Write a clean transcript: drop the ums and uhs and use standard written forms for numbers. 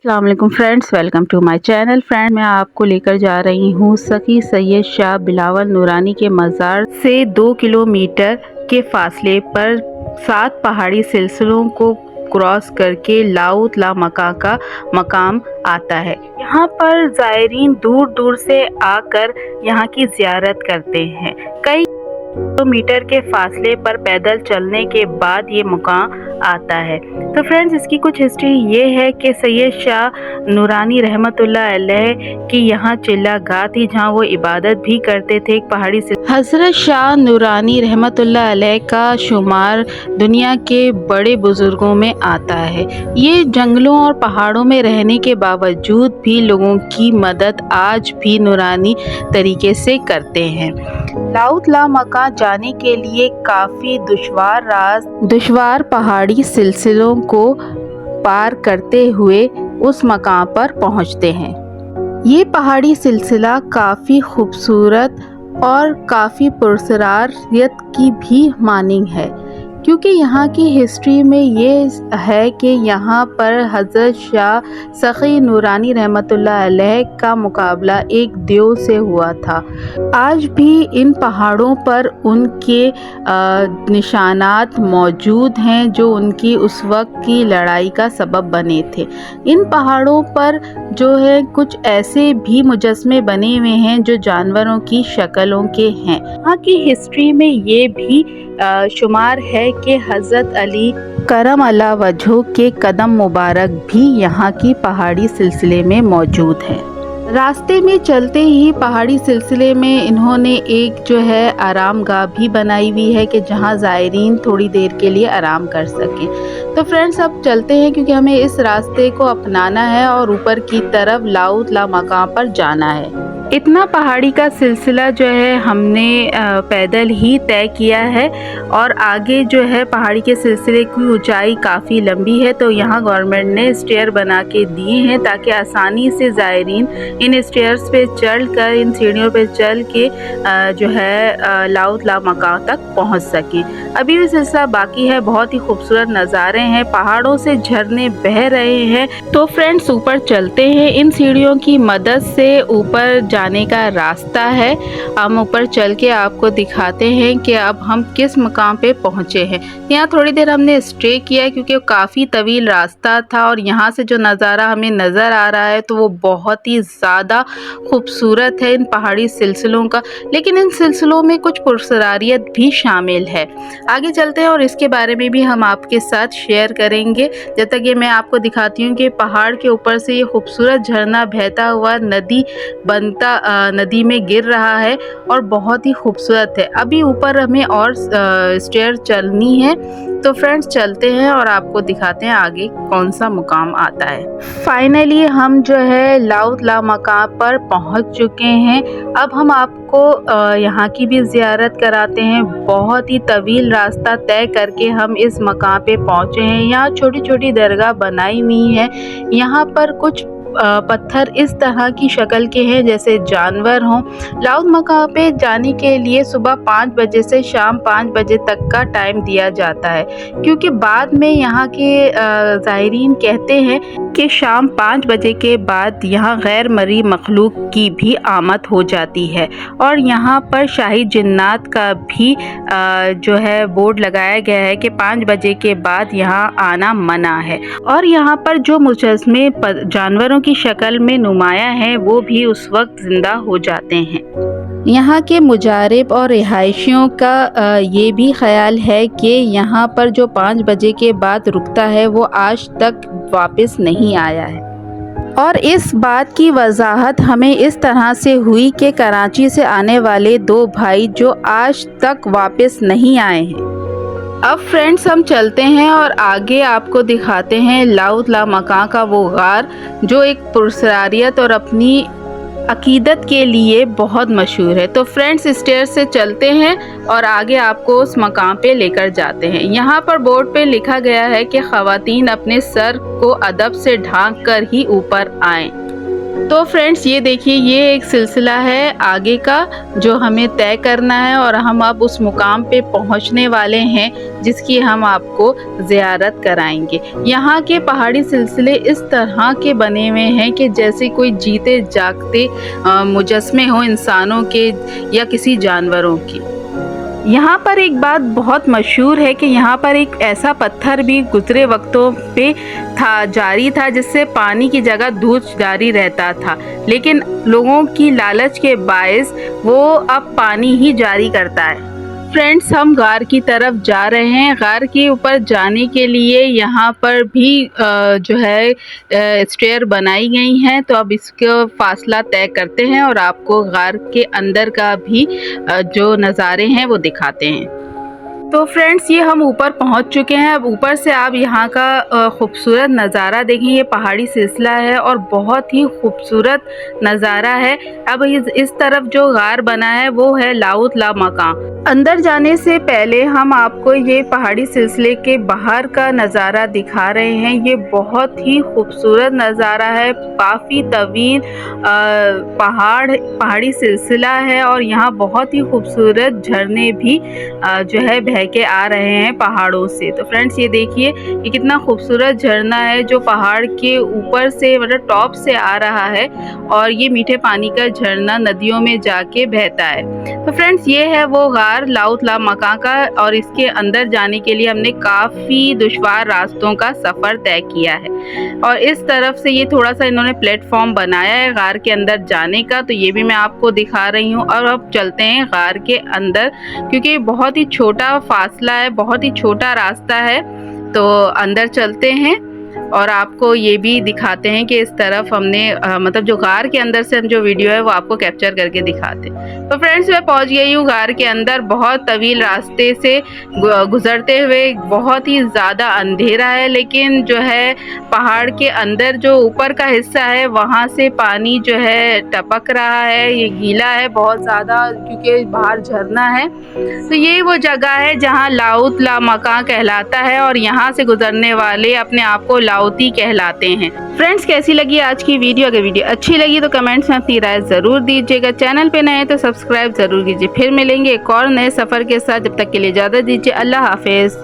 अस्सलाम वालेकुम friends, welcome to my channel. Friend, मैं आपको लेकर जा रही हूँ सखी सैयद शाह बिलावल नूरानी के मज़ार से 2 किलोमीटर के फासले पर 7 पहाड़ी सिलसिलों को क्रॉस करके लाउत ला मका का मकाम आता है। यहाँ पर ज़ायरीन दूर दूर से आकर यहाँ की ज़ियारत करते हैं। कई किलोमीटर के फासले पर पैदल चलने के बाद ये मुकाम आता है। तो फ्रेंड्स, इसकी कुछ हिस्ट्री ये है कि सैयद शाह नूरानी रहमतुल्लाह अलैह की यहाँ चिल्लागाह थी जहाँ वो इबादत भी करते थे। एक पहाड़ी से हज़रत शाह नूरानी रहमतुल्लाह अलैह का शुमार दुनिया के बड़े बुजुर्गों में आता है। ये जंगलों और पहाड़ों में रहने के बावजूद भी लोगों की मदद आज भी नूरानी तरीके से करते हैं। लाउत ला मका जाने के लिए काफ़ी दुश्वार पहाड़ी सिलसिलों को पार करते हुए उस मकाम पर पहुंचते हैं। ये पहाड़ी सिलसिला काफ़ी खूबसूरत और काफ़ी पुरसरारियत की भी मानिंग है, क्योंकि यहाँ की हिस्ट्री में ये है कि यहाँ पर हज़रत शाह सखी नूरानी रहमतुल्लाह अलैह का मुकाबला एक देव से हुआ था। आज भी इन पहाड़ों पर उनके निशानात मौजूद हैं जो उनकी उस वक्त की लड़ाई का सबब बने थे। इन पहाड़ों पर जो है कुछ ऐसे भी मुजस्मे बने हुए हैं जो जानवरों की शक्लों के हैं। यहाँ की हिस्ट्री में ये भी शुमार है कि हज़रत अली करम अल्लाह वजहो के कदम मुबारक भी यहाँ की पहाड़ी सिलसिले में मौजूद हैं। रास्ते में चलते ही पहाड़ी सिलसिले में इन्होंने एक जो है आराम गाह भी बनाई हुई है कि जहाँ ज़ायरीन थोड़ी देर के लिए आराम कर सकें। तो फ्रेंड्स, अब चलते हैं क्योंकि हमें इस रास्ते को अपनाना है और ऊपर की तरफ लाउत ला मकाम पर जाना है। इतना पहाड़ी का सिलसिला जो है हमने पैदल ही तय किया है और आगे जो है पहाड़ी के सिलसिले की ऊंचाई काफ़ी लंबी है, तो यहाँ गवर्नमेंट ने स्टेयर बना के दिए हैं ताकि आसानी से ज़ायरीन इन स्टेयर्स पे चढ़कर, इन सीढ़ियों पे चल के जो है लाउत ला मकाम तक पहुँच सकें। अभी भी सिलसिला बाकी है। बहुत ही खूबसूरत नज़ारे हैं, पहाड़ों से झरने बह रहे हैं। तो फ्रेंड्स, ऊपर चलते हैं। इन सीढ़ियों की मदद से ऊपर जाने का रास्ता है। हम ऊपर चल के आपको दिखाते हैं कि अब हम किस मकाम पे पहुँचे हैं। यहाँ थोड़ी देर हमने स्टे किया क्योंकि काफ़ी तवील रास्ता था और यहाँ से जो नज़ारा हमें नज़र आ रहा है तो वो बहुत ही ज़्यादा खूबसूरत है इन पहाड़ी सिलसिलों का। लेकिन इन सिलसिलों में कुछ पुरसरारियत भी शामिल है। आगे चलते हैं और इसके बारे में भी हम आपके साथ शेयर करेंगे। जब तक ये मैं आपको दिखाती हूँ कि पहाड़ के ऊपर से ये खूबसूरत झरना बहता हुआ नदी में गिर रहा है और बहुत ही खूबसूरत है। अभी ऊपर हमें और स्टेयर चलनी है। तो फ्रेंड्स, चलते हैं और आपको दिखाते हैं आगे कौन सा मुकाम आता है। फाइनली हम जो है लाउत ला मकाम पर पहुंच चुके हैं। अब हम आपको यहाँ की भी ज़ियारत कराते हैं। बहुत ही तवील रास्ता तय करके हम इस मकाम पे पहुँचे हैं। यहाँ छोटी छोटी दरगाह बनाई हुई हैं। यहाँ पर कुछ पत्थर इस तरह की शक्ल के हैं जैसे जानवर हों। लाउत मकाम पे जाने के लिए सुबह 5 बजे से शाम 5 बजे तक का टाइम दिया जाता है, क्योंकि बाद में यहाँ के ज़ायरीन कहते हैं कि शाम 5 बजे के बाद यहाँ गैर मरी मखलूक की भी आमद हो जाती है और यहाँ पर शाही जिन्नात का भी जो है बोर्ड लगाया गया है कि 5 बजे के बाद यहाँ आना मना है। और यहाँ पर जो मुजस्मे जानवरों की शक्ल में नुमाया है वो भी उस वक्त जिंदा हो जाते हैं। यहाँ के मुजारिब और रिहायशियों का ये भी ख्याल है कि यहाँ पर जो 5 बजे के बाद रुकता है वो आज तक वापस नहीं आया है। और इस बात की वजाहत हमें इस तरह से हुई कि कराची से आने वाले 2 भाई जो आज तक वापस नहीं आए हैं। अब फ्रेंड्स, हम चलते हैं और आगे आपको दिखाते हैं लाउत ला मकाम का वो गार जो एक पुरसरारियत और अपनी अकीदत के लिए बहुत मशहूर है। तो फ्रेंड्स, स्टेयर से चलते हैं और आगे आपको उस मकाम पे लेकर जाते हैं। यहाँ पर बोर्ड पे लिखा गया है कि ख़वातीन अपने सर को अदब से ढांक कर ही ऊपर आएं। तो फ्रेंड्स ये देखिए, ये एक सिलसिला है आगे का जो हमें तय करना है और हम अब उस मुकाम पे पहुंचने वाले हैं जिसकी हम आपको ज़ियारत कराएंगे। यहाँ के पहाड़ी सिलसिले इस तरह के बने हुए हैं कि जैसे कोई जीते जागते मुजस्मे हों इंसानों के या किसी जानवरों की। यहाँ पर एक बात बहुत मशहूर है कि यहाँ पर एक ऐसा पत्थर भी गुज़रे वक्तों पे जारी था जिससे पानी की जगह दूध जारी रहता था, लेकिन लोगों की लालच के बायस वो अब पानी ही जारी करता है। फ्रेंड्स, हम गार की तरफ जा रहे हैं। गार के ऊपर जाने के लिए यहाँ पर भी जो है स्टेयर बनाई गई हैं, तो अब इसका फासला तय करते हैं और आपको गार के अंदर का भी जो नज़ारे हैं वो दिखाते हैं। तो फ्रेंड्स, ये हम ऊपर पहुंच चुके हैं। अब ऊपर से आप यहाँ का खूबसूरत नज़ारा देखें। ये पहाड़ी सिलसिला है और बहुत ही खूबसूरत नज़ारा है। अब इस तरफ जो गार बना है वो है लाउत ला मकाम। अंदर जाने से पहले हम आपको ये पहाड़ी सिलसिले के बाहर का नज़ारा दिखा रहे हैं। ये बहुत ही खूबसूरत नज़ारा है। काफ़ी तवील पहाड़ी सिलसिला है और यहाँ बहुत ही खूबसूरत झरने भी जो है बह के आ रहे हैं पहाड़ों से। तो फ्रेंड्स, ये देखिए, ये कितना खूबसूरत झरना है जो पहाड़ के ऊपर से मतलब टॉप से आ रहा है और ये मीठे पानी का झरना नदियों में जाके बहता है। तो फ्रेंड्स, ये है वो गार लाउत ला मकां का और इसके अंदर जाने के लिए हमने काफ़ी दुश्वार रास्तों का सफ़र तय किया है और इस तरफ से ये थोड़ा सा इन्होंने प्लेटफॉर्म बनाया है गार के अंदर जाने का, तो ये भी मैं आपको दिखा रही हूँ। और अब चलते हैं गार के अंदर, क्योंकि बहुत ही छोटा फासला है, बहुत ही छोटा रास्ता है, तो अंदर चलते हैं और आपको ये भी दिखाते हैं कि इस तरफ हमने मतलब जो गार के अंदर से हम जो वीडियो है वो आपको कैप्चर करके दिखाते हैं। तो फ्रेंड्स, मैं पहुंच गई हूँ गार के अंदर। बहुत तवील रास्ते से गुजरते हुए बहुत ही ज़्यादा अंधेरा है, लेकिन जो है पहाड़ के अंदर जो ऊपर का हिस्सा है वहाँ से पानी जो है टपक रहा है। ये गीला है बहुत ज़्यादा क्योंकि बाहर झरना है। तो ये वो जगह है जहाँ लाउत ला मकां कहलाता है और यहाँ से गुजरने वाले अपने आप को लाउती कहलाते हैं। फ्रेंड्स, कैसी लगी आज की वीडियो? अगर वीडियो अच्छी लगी तो कमेंट्स में अपनी राय ज़रूर दीजिएगा। चैनल पे नए तो सब्सक्राइब ज़रूर कीजिए। फिर मिलेंगे एक और नए सफ़र के साथ। जब तक के लिए इजाज़त दीजिए। अल्लाह हाफिज़।